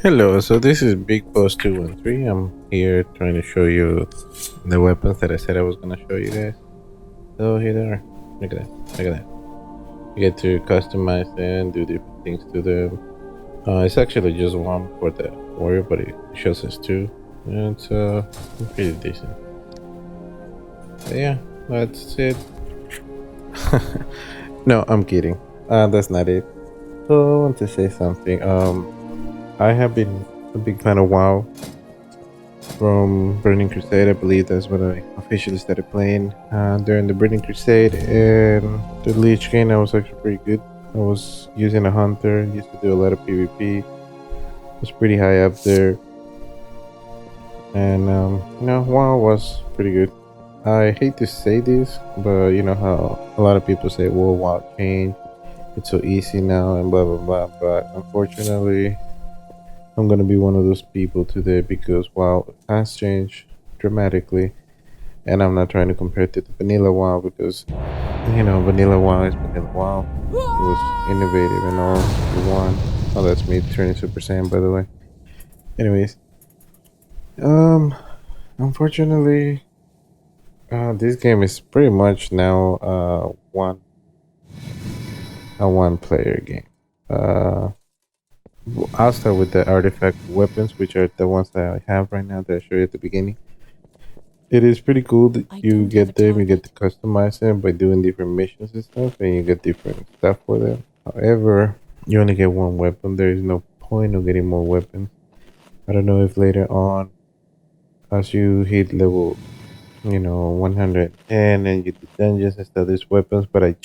Hello, so this is Big Boss 213. I'm here trying to show you the weapons that I said I was gonna show you guys. So here they are. Look at that. Look at that. You get to customize and do different things to them. It's actually just one for the warrior, but it shows us two. And it's pretty decent. But yeah, that's it. No, I'm kidding. That's not it. So I want to say something. I have been a big fan of WoW from Burning Crusade. I believe that's when I officially started playing. During the Burning Crusade and the Lich King, I was actually pretty good. I was using a hunter, used to do a lot of PvP. Was pretty high up there, and WoW was pretty good. I hate to say this, but you know how a lot of people say, "Well, WoW changed. It's so easy now," and blah blah blah. But unfortunately, I'm gonna be one of those people today because WoW has changed dramatically, and I'm not trying to compare it to the vanilla WoW because vanilla WoW is vanilla WoW. It was innovative and all you want. Oh, that's me turning Super Saiyan, by the way. Anyways, um, unfortunately, this game is pretty much now one player game. Uh, I'll start with the artifact weapons, which are the ones that I have right now that I showed you at the beginning. It is pretty cool that I you don't have a get them, you get to tablet. customize them by doing different missions and stuff, and you get different stuff for them. However, you only get one weapon. There is no point of getting more weapons. I don't know if later on, as you hit level, 110 and you do dungeons and stuff, there's weapons. But I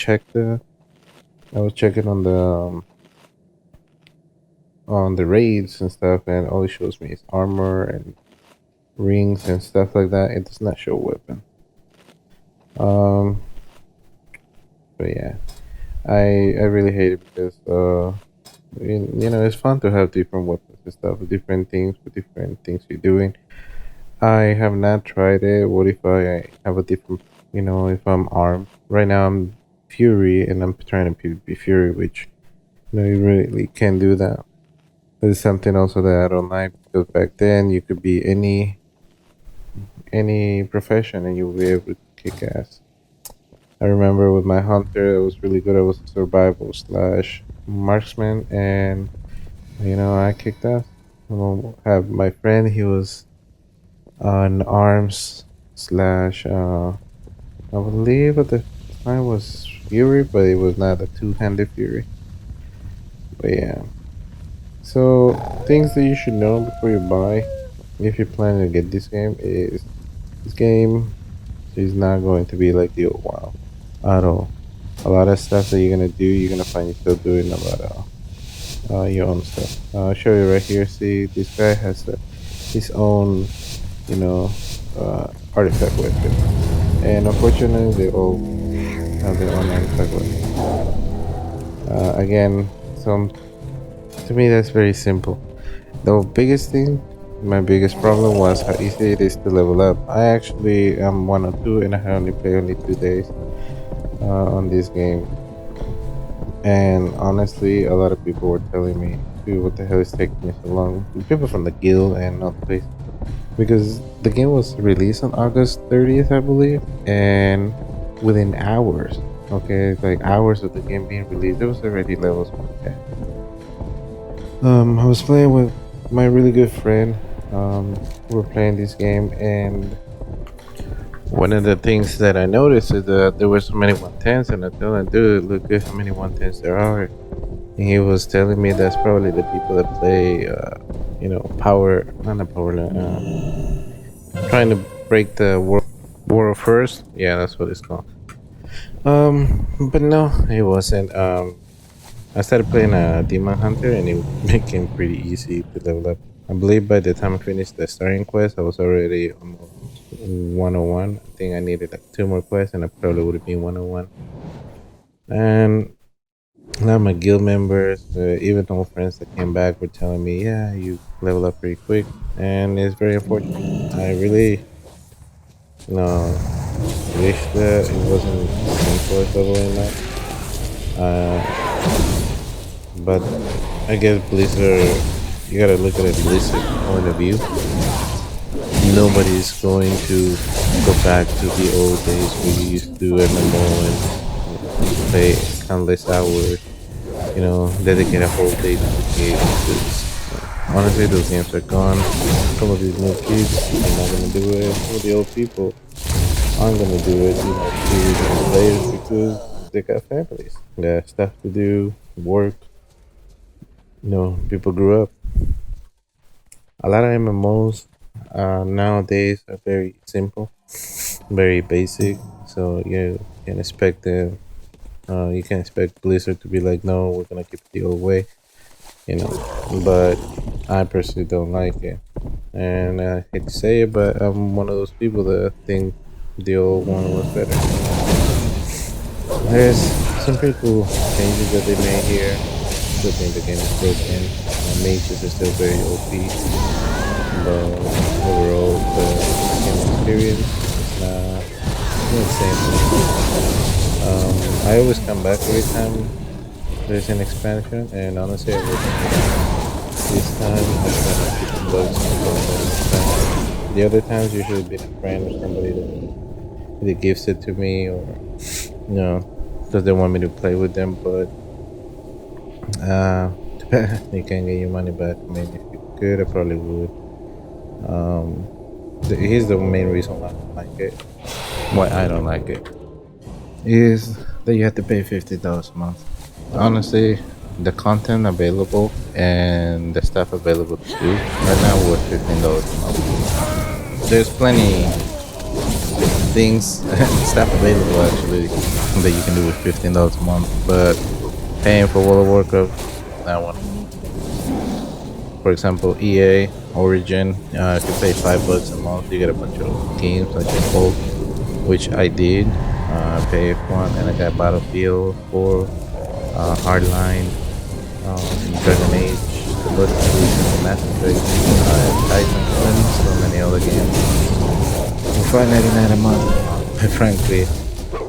was checking on the raids and stuff, and all it shows me is armor and rings and stuff like that. It does not show weapon. Um, but yeah. I really hate it because it's fun to have different weapons and stuff, different things with different things you're doing. I have not tried it. What if I have a different, if I'm armed? Right now I'm Fury and I'm trying to be Fury, which you really can't do that. There's something also that I don't like because back then you could be any profession and you'll be able to kick ass. I remember with my hunter, it was really good. I was a survival slash marksman, and I kicked ass. Have my friend. He was an arms slash. I believe at the time was fury, but it was not a two-handed fury. But yeah. So things that you should know before you buy, if you're planning to get this game, is this game is not going to be like the old WoW at all. A lot of stuff that you're gonna do, you're gonna find yourself doing a lot of your own stuff. I'll show you right here. See, this guy has his own, you know, artifact weapon, and unfortunately, they all have their own artifact weapon. Again, some to me that's very simple. The biggest thing, my biggest problem was how easy it is to level up. I actually am 102, and I only play only 2 days on this game. And honestly, a lot of people were telling me, dude, what the hell is taking me so long? People from the guild and other places. Because the game was released on August 30th, I believe. And within hours, okay, like hours of the game being released, there was already levels 110. I was playing with my really good friend. We were playing this game, and one of the things that I noticed is that there were so many 110s, and I told him, dude, look at how many 110s there are. And he was telling me that's probably the people that play, power, not a power, trying to break the world first. Yeah, that's what it's called. But no, it wasn't. I started playing a demon hunter, and it became pretty easy to level up. I believe by the time I finished the starting quest, I was already almost 101. I think I needed like two more quests, and I probably would have been 101. And now my guild members, even old friends that came back, were telling me, "Yeah, you level up pretty quick," and it's very unfortunate. I really, wish that it wasn't as simple as leveling up. But I guess Blizzard, you gotta look at it Blizzard point of view. Nobody's going to go back to the old days where you used to do MMO and play countless hours. Dedicate a whole day to the game. Because honestly, those games are gone. Some of these new kids are not gonna do it. Some of the old people aren't gonna do it. The original players because they got families, they got stuff to do, work. People grew up. A lot of MMOs nowadays are very simple, very basic. So you can expect them. You can expect Blizzard to be like, no, we're gonna keep it the old way. But I personally don't like it, and I hate to say it, but I'm one of those people that think the old one was better. There's some pretty cool changes that they made here. Still think the game is broken. Mages are still very OP, but overall the game experience is not the same. I always come back every time there's an expansion, and honestly, I would this time I try not to keep bugs from the other times usually been a friend or somebody that gives it to me, or does they want me to play with them, but uh they can't get your money back. I mean, if you could, I probably would. Here's the main reason why I don't like it. Why I don't like it is that you have to pay $50 a month. Honestly, the content available and the stuff available to do right now worth $15 a month. There's plenty things stuff available actually that you can do with $15 a month, but paying for World of Warcraft, that one. For example, EA Origin, if you pay $5 a month, you get a bunch of games like Hulk, which I did. Pay one, and I got Battlefield 4, Hardline, Dragon Age, the Blood Evolution, Mass Effect, Titanfall, and so many other games. For $5.99 a month, frankly,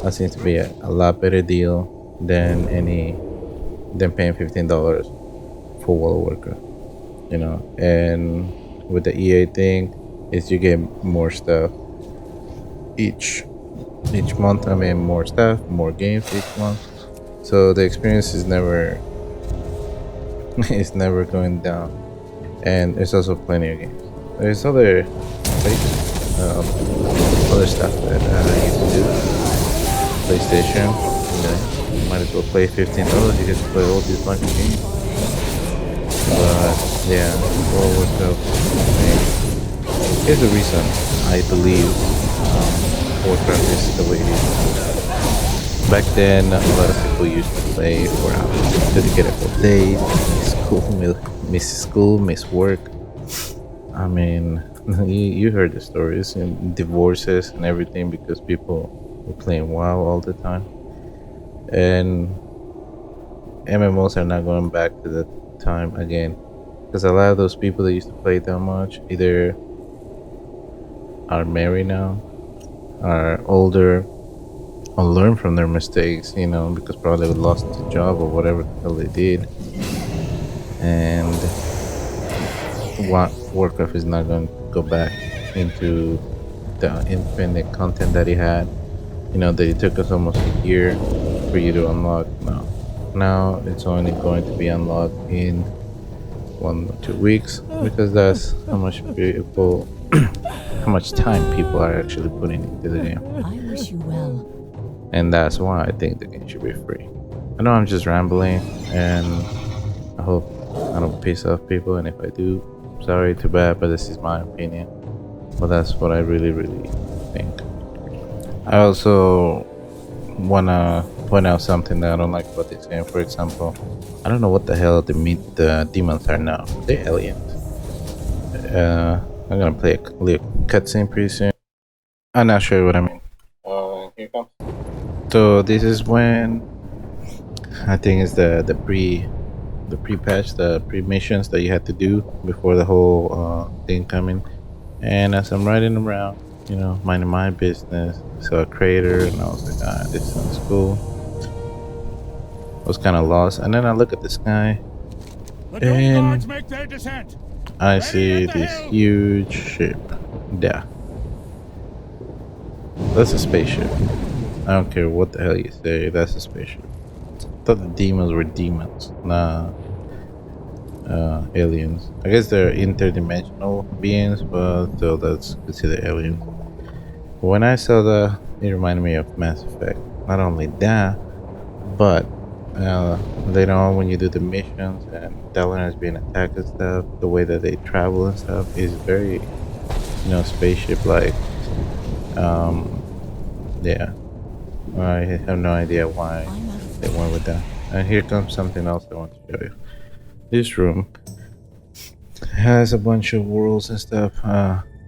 that seems to be a lot better deal than paying $15 for World of Warcraft. And with the EA thing, is you get more stuff each month. I mean, more stuff, more games each month. So the experience is never it's never going down, and there's also plenty of games. There's other stuff that you can do. PlayStation, you might as well play $15. You get to play all these bunch of games. But yeah, World Warcraft. Here's the reason I believe Warcraft is the way it is. Back then, a lot of people used to play for hours, dedicate a whole day, miss school, miss work. I mean, you heard the stories and divorces and everything because people were playing WoW all the time. And MMOs are not going back to that time again, because a lot of those people that used to play that much either are married now, are older, or learn from their mistakes, because probably they lost the job or whatever the hell they did. And Warcraft is not going to go back into the infinite content that he had. That it took us almost a year for you to unlock. Now it's only going to be unlocked in 1 or 2 weeks, because that's how much people, how much time people are actually putting into the game. I wish you well. And that's why I think the game should be free. I know I'm just rambling, and I hope I don't piss off people, and if I do, sorry, too bad, but this is my opinion. But that's what I really, really think. I also wanna point out something that I don't like about this game. For example, I don't know what the hell the demons are now. They're aliens. I'm gonna play a little cutscene pretty soon. I'm not sure what I mean. Here it comes. So this is when I think it's the pre-patch, the pre-missions that you had to do before the whole thing coming. And as I'm riding around, minding my business, saw a crater, and I was like, this sounds cool. I was kind of lost, and then I look at the sky, And I see this huge ship. Yeah, that's a spaceship. I don't care what the hell you say, that's a spaceship. I thought the demons were demons, nah, aliens. I guess they're interdimensional beings, but still, that's considered aliens. When I saw that, it reminded me of Mass Effect. Not only that, but later on when you do the missions and Delran is being attacked and stuff, the way that they travel and stuff is very, spaceship like. Um, yeah, I have no idea why they went with that. And here comes something else I want to show you. This room has a bunch of worlds and stuff.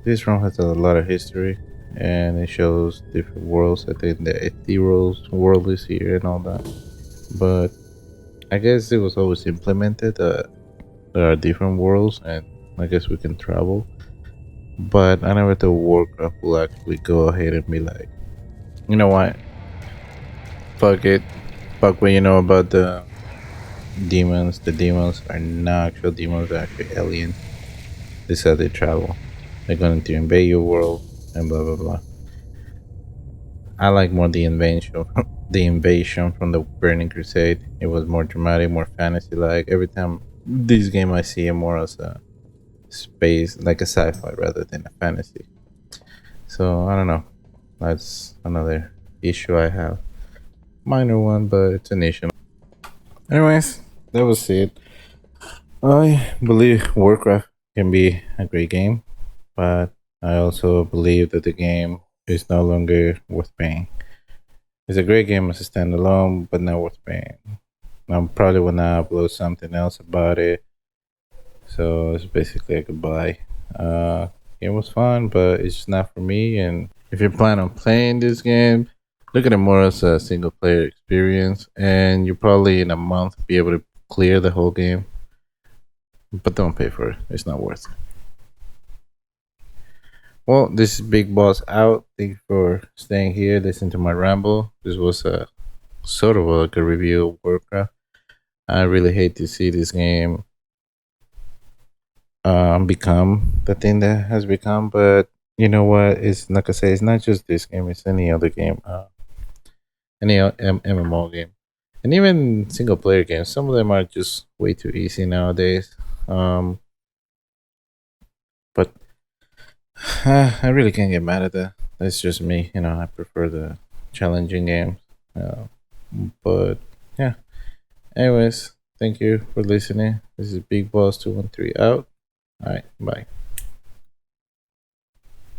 This room has a lot of history, and it shows different worlds. I think the Ethereal's world is here and all that. But I guess it was always implemented that there are different worlds, and I guess we can travel. But I never thought Warcraft will actually go ahead and be like, you know what? Fuck it. Fuck what you know about the demons. The demons are not actual demons, they're actually aliens. This is how they travel. They're going to invade your world and blah blah blah. I like more the invasion the invasion from the Burning Crusade. It was more dramatic, more fantasy like. Every time this game I see it more as a space, like a sci-fi rather than a fantasy. So I don't know. That's another issue I have. Minor one, but it's an issue. Anyways, that was it. I believe Warcraft can be a great game, but I also believe that the game is no longer worth paying. It's a great game as a standalone, but not worth paying. I'm probably gonna upload something else about it. So it's basically a goodbye. It was fun, but it's just not for me. And if you plan on playing this game, look at it more as a single player experience, and you probably in a month be able to clear the whole game. But don't pay for it; it's not worth it. Well, this is Big Boss out. Thank you for staying here, listening to my ramble. This was a sort of like a review of Warcraft. I really hate to see this game become the thing that has become, but you know what? It's like I say, it's not just this game; it's any other game, MMO game, and even single player games. Some of them are just way too easy nowadays. Um, but I really can't get mad at that. That's just me. I prefer the challenging games. Uh, but yeah. Anyways, thank you for listening. This is Big Boss 213 out. All right, bye.